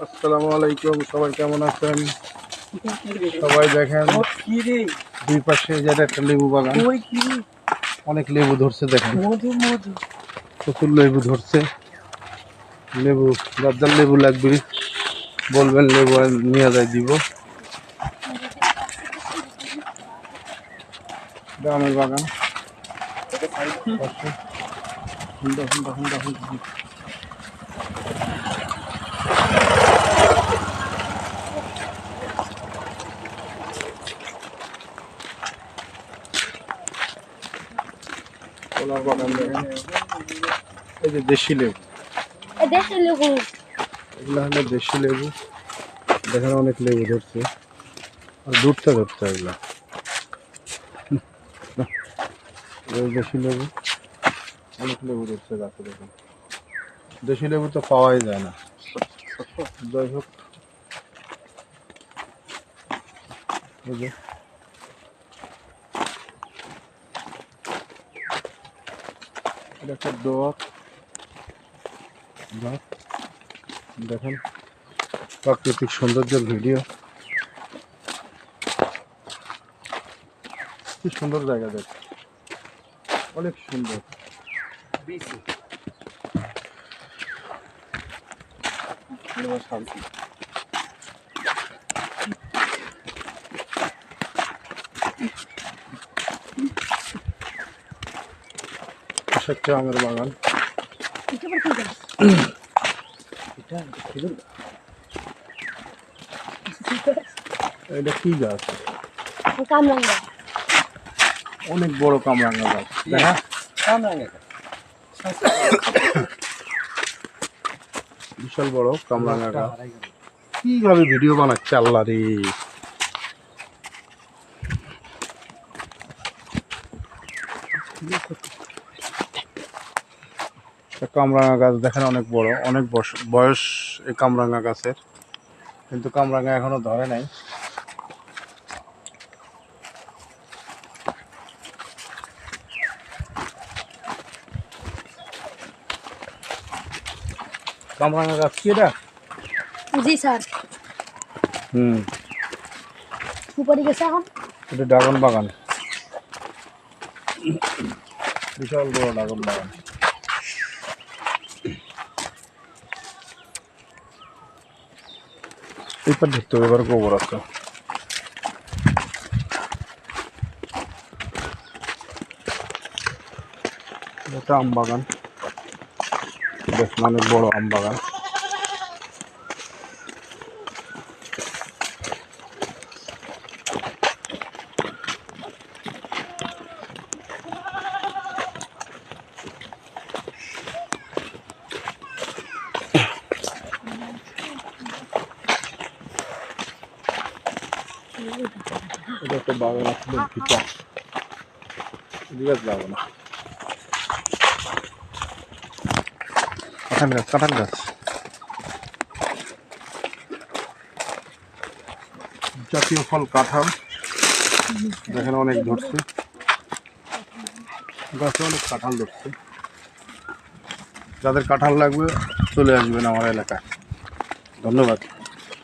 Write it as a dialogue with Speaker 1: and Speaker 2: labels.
Speaker 1: আসসালামু আলাইকুম, সবাই কেমন আছেন? সবাই দেখেন দুই পাশে যেটা একটা লেবু বাগান, অনেক লেবু ধরছে। দেখেন প্রচুর লেবু ধরছে। লেবু যার লেবু লাগবে বলবেন, লেবু নিয়ে যায় দিব। আমের বাগান হুন্ডা হুন্ডা হুন্ডা হুন্ডা কলার বাগান দেখেন। এই যে দেশি লেবু, এগুলো হলো দেশি লেবু। দেখেন অনেক লেবু ধরছে, আর দূরটা ধরছে এগুলা। দেশি লেবু, অনেক লেবু ধরছে গাছে। দেখেন দেশি লেবু তো পাওয়াই যায় না। যাই হোক, এই যে এটা একটা ডোয়াক গাছ। দেখেন প্রাকৃতিক সৌন্দর্যের ভিডিও। কি সুন্দর জায়গা, দেখ অনেক সুন্দর। হচ্ছে আমের বাগান। এটা কি গাছ? অনেক বড় কামরাঙ্গা গাছ। বিশাল বড় কামরাঙ্গা গাছ। কিভাবে ভিডিও বানাচ্ছে আল্লাহ রে! কামরাঙ্গা গাছ দেখেন অনেক বড়, অনেক বয়স এই কামরাঙ্গা গাছের, কিন্তু কামরাঙ্গা এখনো ধরে নাই। কামরাঙ্গা গাছ কি এটা?
Speaker 2: জি স্যার। সুপারি গেছে এখন।
Speaker 1: এটা ড্রাগন বাগান, বিশাল বড় ড্রাগন বাগান। এবার ধরতে হবে, এবার গোবর আছে। এটা আম বাগান, দেখুন অনেক বড় আম বাগান। এটা একটা বাগান আসলে ভিটা, গাছ যাবো না। কাঁঠাল গাছ, কাঁঠাল গাছ, জাতীয় ফল কাঁঠাল। দেখেন অনেক ধরছে গাছে, অনেক কাঁঠাল ধরছে। যাদের কাঁঠাল লাগবে চলে আসবেন আমার এলাকায়। ধন্যবাদ।